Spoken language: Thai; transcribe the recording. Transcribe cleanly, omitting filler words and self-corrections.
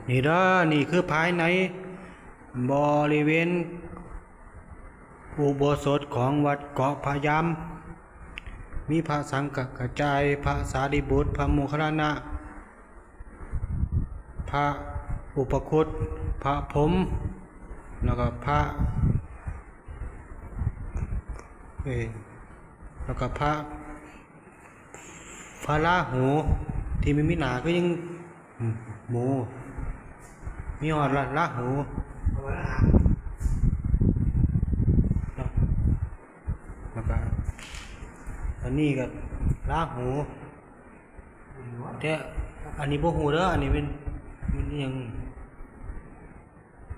นี่เด้อนี่คือภายในบริเวณอุโบสถของวัดเกาะพะยามมีพระสังฆกระจายพระสารีบุตรพระโมคคัลลานะพระอุปคุตพระพรหมแล้วก็พระแล้วก็พระราหูที่ไม่มีหนาก็ยังหมูมีหอดราหูแล้วก็อันนี้ก็ราหูแต่อันนี้บ่หูเด้ออันนี้เป็นยัง